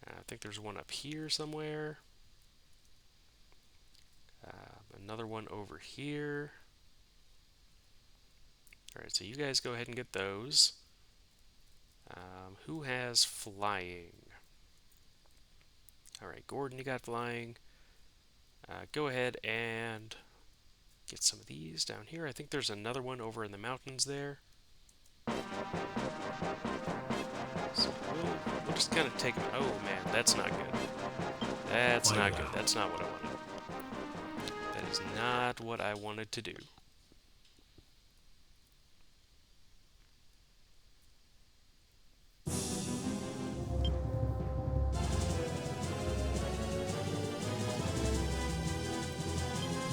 I think there's one up here somewhere. Another one over here. Alright, so you guys go ahead and get those. Who has flying? Alright, Gordon, you got flying. Go ahead and get some of these down here. I think there's another one over in the mountains there. So we'll just kind of take them. Oh man, that's not good. That's not good. That's not what I wanted. That is not what I wanted to do.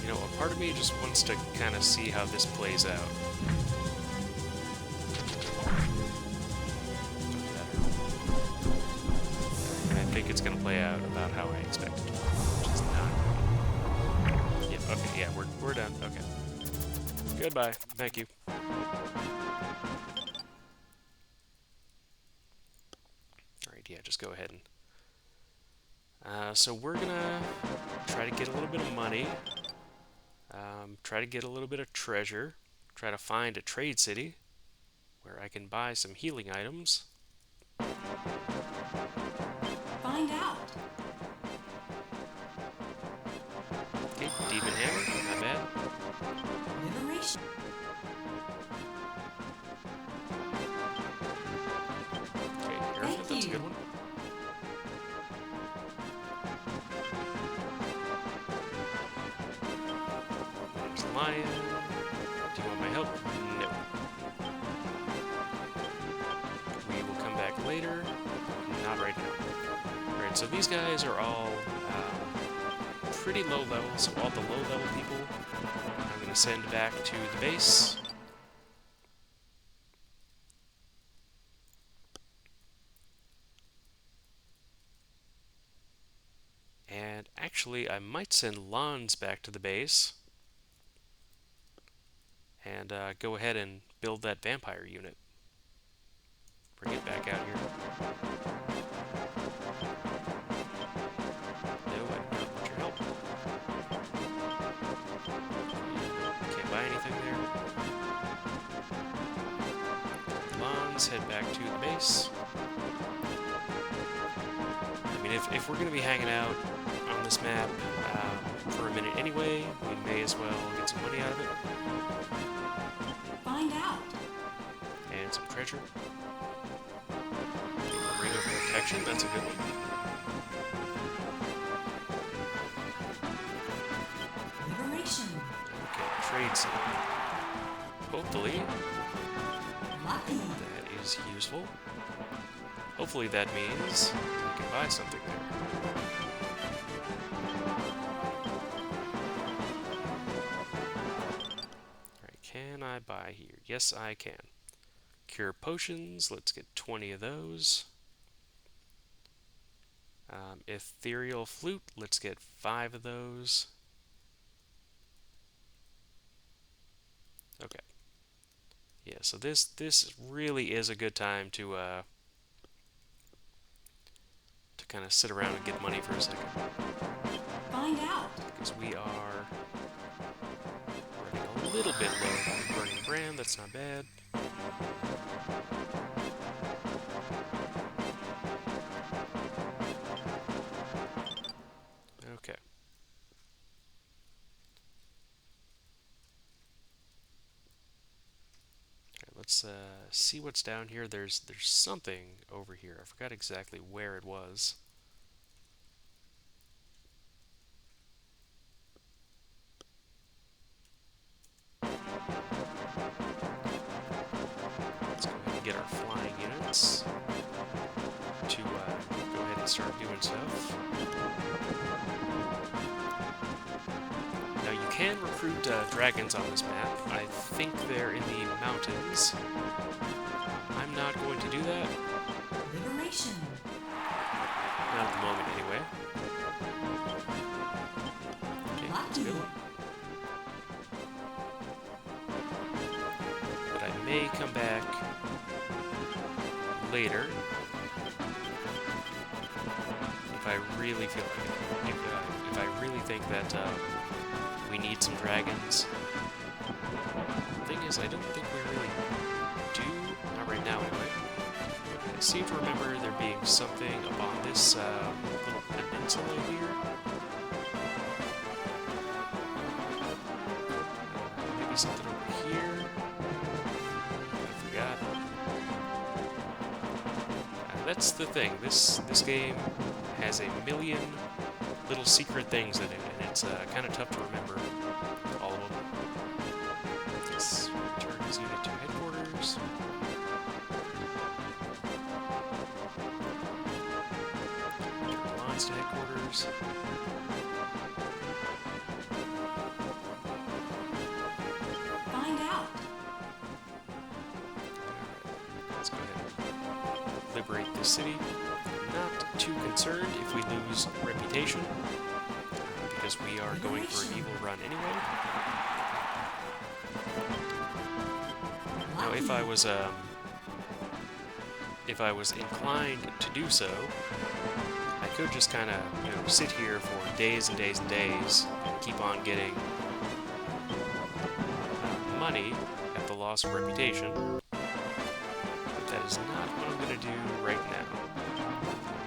You know, a part of me just wants to kind of see how this plays out. I think it's going to play out about how I expected it, which is not great. Yeah, okay, yeah, we're done. Okay. Goodbye. Thank you. Alright, yeah, just go ahead and... so we're going to try to get a little bit of money. Try to get a little bit of treasure. Try to find a trade city where I can buy some healing items. Find out. Okay, Demon Hammer, not bad. Liberation. Okay, That's a good one. There's the lion. Do you want my help? No. We will come back later. Not right now. Alright, so these guys are all pretty low level, so all the low level people I'm going to send back to the base. And actually, I might send Lons back to the base and go ahead and build that vampire unit. Bring it back out here. No, I do not want your help. Can't buy anything there. Lons, head back to the base. I mean, if we're going to be hanging out on this map for a minute anyway, we may as well get some money out of it. Find out. And some treasure. Ring of protection, that's a good one. Liberation. Okay, trade some. Hopefully, Lucky. that is useful. Hopefully that means I can buy something there. Alright, can I buy here? Yes, I can. Cure potions, let's get 20 of those. Ethereal flute, let's get 5 of those. Okay. Yeah, so this really is a good time to kind of sit around and get money for a second. Find out. Because we are running a little bit low on burning brand, that's not bad. Okay. Alright, let's see what's down here. There's something over here. I forgot exactly where it was. Let's go ahead and get our flying units to go ahead and start doing stuff. Now you can recruit dragons on this map. I think they're in the mountains. I'm not going to do that. Liberation. Not at the moment, anyway. Okay, that's a good one. But I may come back later if I really feel like it. If I really think that we need some dragons. The thing is, I don't think we really do. Not right now, anyway. I seem to remember there being something up on this little peninsula here. Maybe something over here. I forgot. That's the thing. This game has a million little secret things in it, and it's kind of tough to remember all of them. Let's return his unit to headquarters. Return lines to headquarters. Find out. Alright, let's go ahead and liberate this city. Not too concerned if we lose reputation, because we are going for an evil run anyway. Now, if I was inclined to do so, I could just kind of, sit here for days and days and days and keep on getting money at the loss of reputation. But that is not what I'm going to do right now.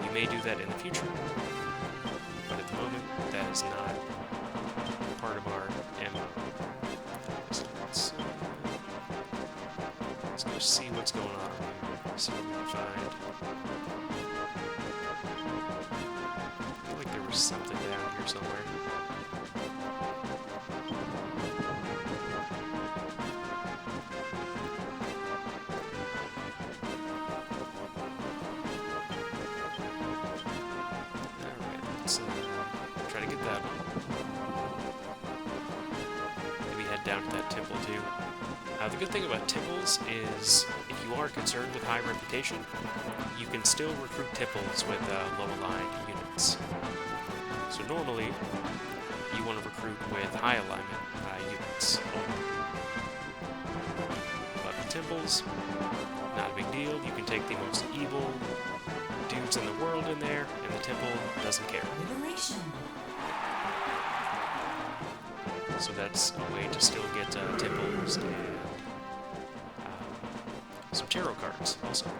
We may do that in the future, but at the moment, that is not part of our MO. So let's go see what's going on over here. See what we can find. there's something down here somewhere. Alright, let's try to get that one. Maybe head down to that temple too. The good thing about temples is, if you are concerned with high reputation, you can still recruit temples with low-aligned units. So normally, you want to recruit with high alignment units only. But with temples, not a big deal. You can take the most evil dudes in the world in there, and the temple doesn't care. Liberation. So that's a way to still get temples and some tarot cards also,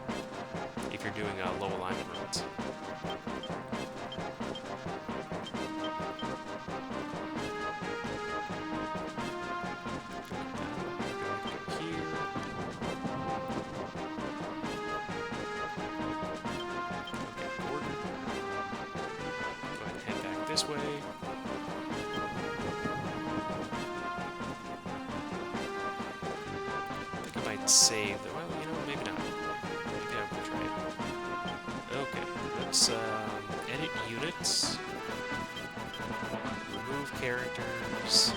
if you're doing low alignment runs. Go here. Okay, Gordon. Go ahead and head back this way. Save the, well, you know, maybe not. Maybe I will try it. Okay, let's edit units, remove characters.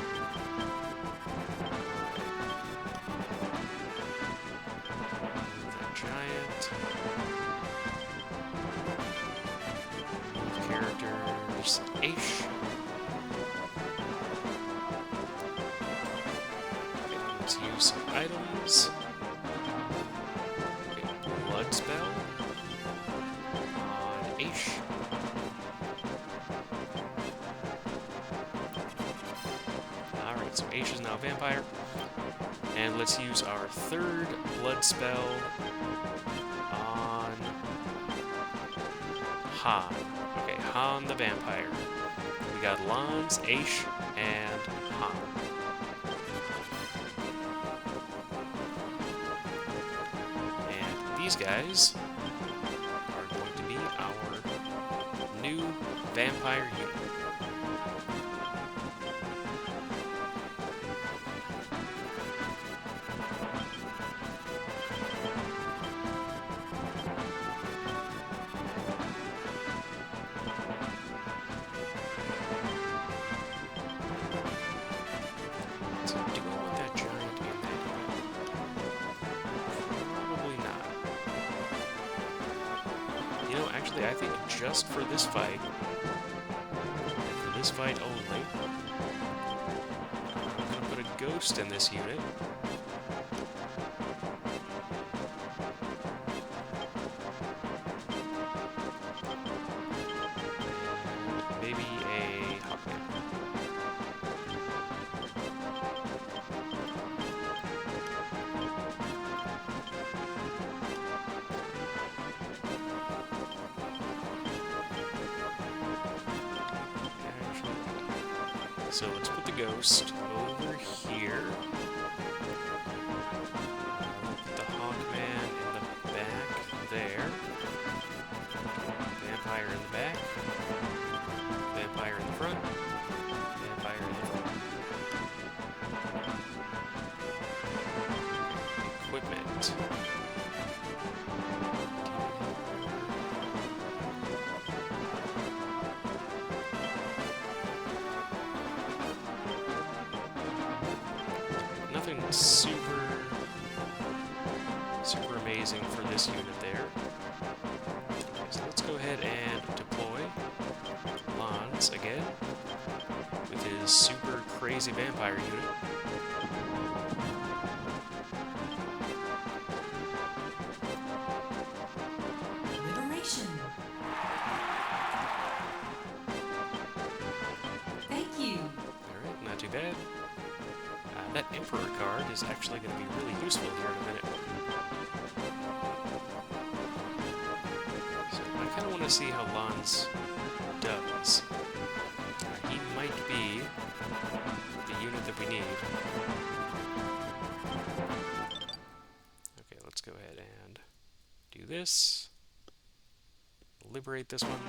Remove that giant. Remove characters. Aish. Okay, let's use some items. Spell on Aish. Alright, so Aish is now a vampire. And let's use our third blood spell on Han. Okay, Han the vampire. We got Lans, Aish, and Han. These guys are going to be our new vampire unit. So do I want that giant in there? Probably not. You know, actually, I think just for this fight, and for this fight only, I'm going to put a ghost in this unit. And maybe a Hawkman. So let's put the ghost over here. We'll put the Hawkman in the back there. Vampire in the back. Vampire in the front. Vampire in the front. Equipment. Nothing super amazing for this unit there. Okay, so let's go ahead and deploy Lans again with his super crazy vampire unit. Liberation. Thank you. Alright, not too bad. That Emperor card is actually going to be really useful here in a minute. So I kind of want to see how Lans does. He might be the unit that we need. Okay, let's go ahead and do this. Liberate this one.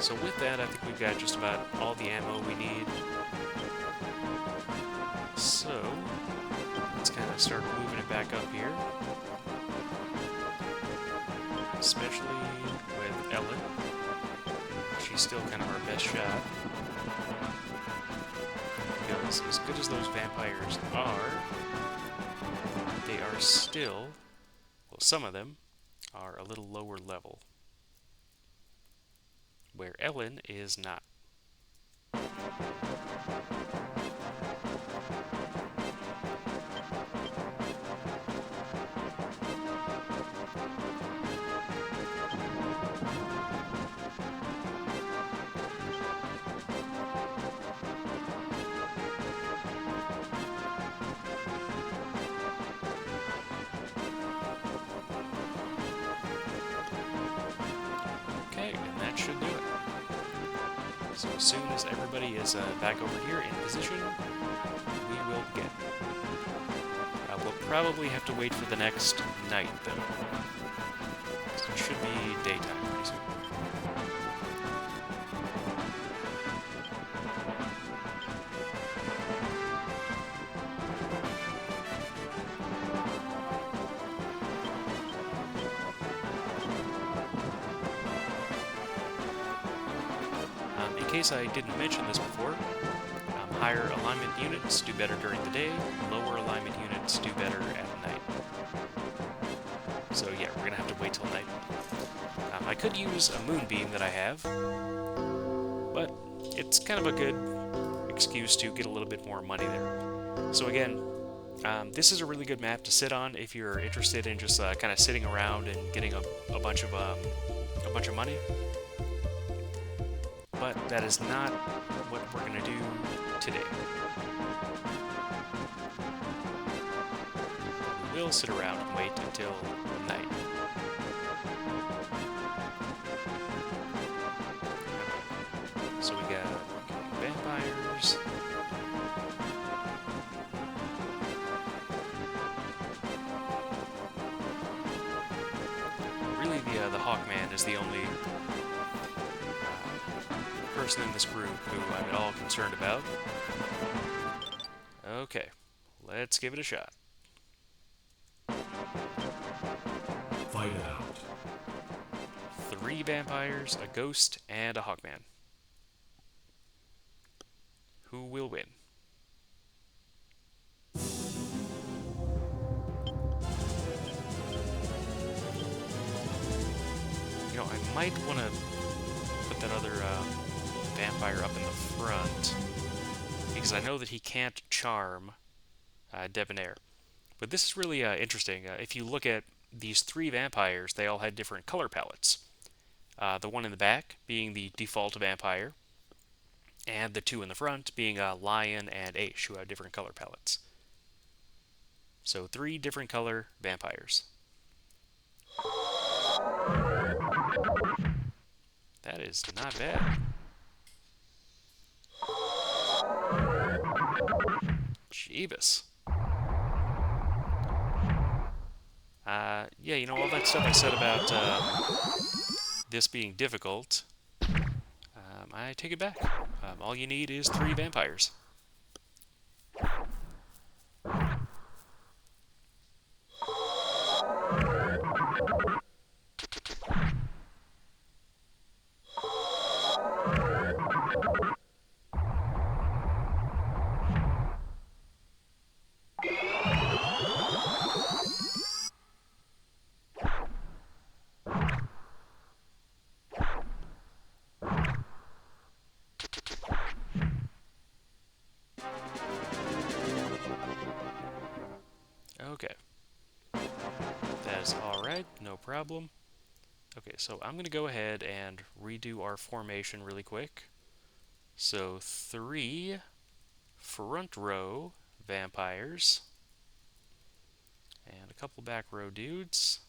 So with that, I think we've got just about all the ammo we need. So let's kind of start moving it back up here. Especially with Ellen. She's still kind of our best shot. Because as good as those vampires are, they are still, well, some of them are a little lower level. Where Ellen is not. Okay, and that should do it. So as soon as everybody is back over here in position, we will begin. We'll probably have to wait for the next night, though. So it should be daytime pretty soon. In case I didn't mention this before, higher alignment units do better during the day, lower alignment units do better at night. So yeah, we're gonna have to wait till night. I could use a moonbeam that I have, but it's kind of a good excuse to get a little bit more money there. So again, this is a really good map to sit on if you're interested in just kind of sitting around and getting a bunch of money. But that is not what we're going to do today. We'll sit around and wait until night. So we got vampires. Really, the Hawkman is the only person in this group who I'm at all concerned about. Okay, let's give it a shot. Fight it out. 3 vampires, a ghost, and a Hawkman. Who will win? You know, I might want to put that other vampire up in the front, because I know that he can't charm Debonair. But this is really interesting. If you look at these 3 vampires, they all had different color palettes. The one in the back being the default vampire, and the 2 in the front being Lion and Aish, who have different color palettes. So 3 different color vampires. That is not bad. Jeebus. Yeah, you know, all that stuff I said about this being difficult, I take it back. All you need is 3 vampires. Okay. That is alright, no problem. Okay, so I'm going to go ahead and redo our formation really quick. So 3 front row vampires, and a couple back row dudes.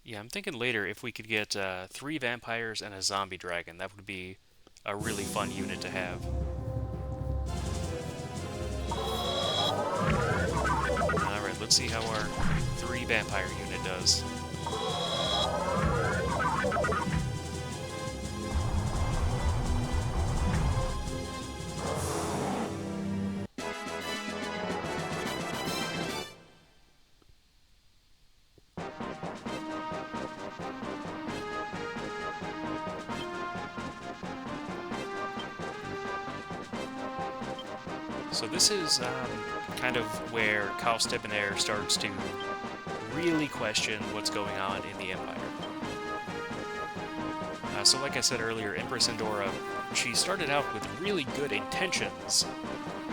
Yeah, I'm thinking later if we could get 3 vampires and a zombie dragon, that would be a really fun unit to have. see how our 3 vampire unit does. So this is kind of where Kyle Stepinair starts to really question what's going on in the Empire. So like I said earlier, Empress Endora, she started out with really good intentions.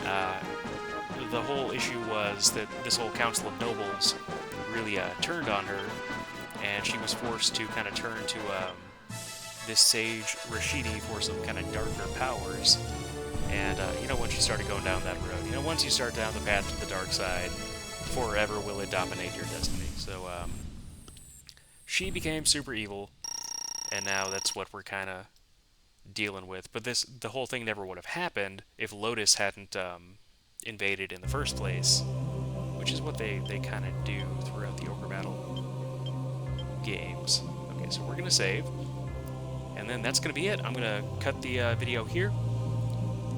The whole issue was that this whole Council of Nobles really turned on her, and she was forced to kind of turn to this sage Rashidi for some kind of darker powers. And, once you started going down that road, once you start down the path to the dark side, forever will it dominate your destiny. So, she became super evil, and now that's what we're kind of dealing with. But the whole thing never would have happened if Lotus hadn't invaded in the first place, which is what they kind of do throughout the Ogre Battle games. Okay, so we're going to save, and then that's going to be it. I'm going to cut the video here.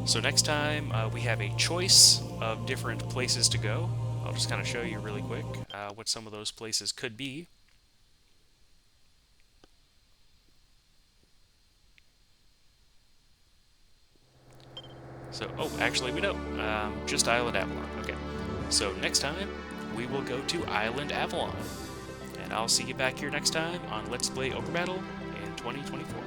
So next time, we have a choice of different places to go. I'll just kind of show you really quick what some of those places could be. So, oh, actually we don't. Just Island Avalon. Okay. So next time, we will go to Island Avalon. And I'll see you back here next time on Let's Play Ogre Battle in 2024.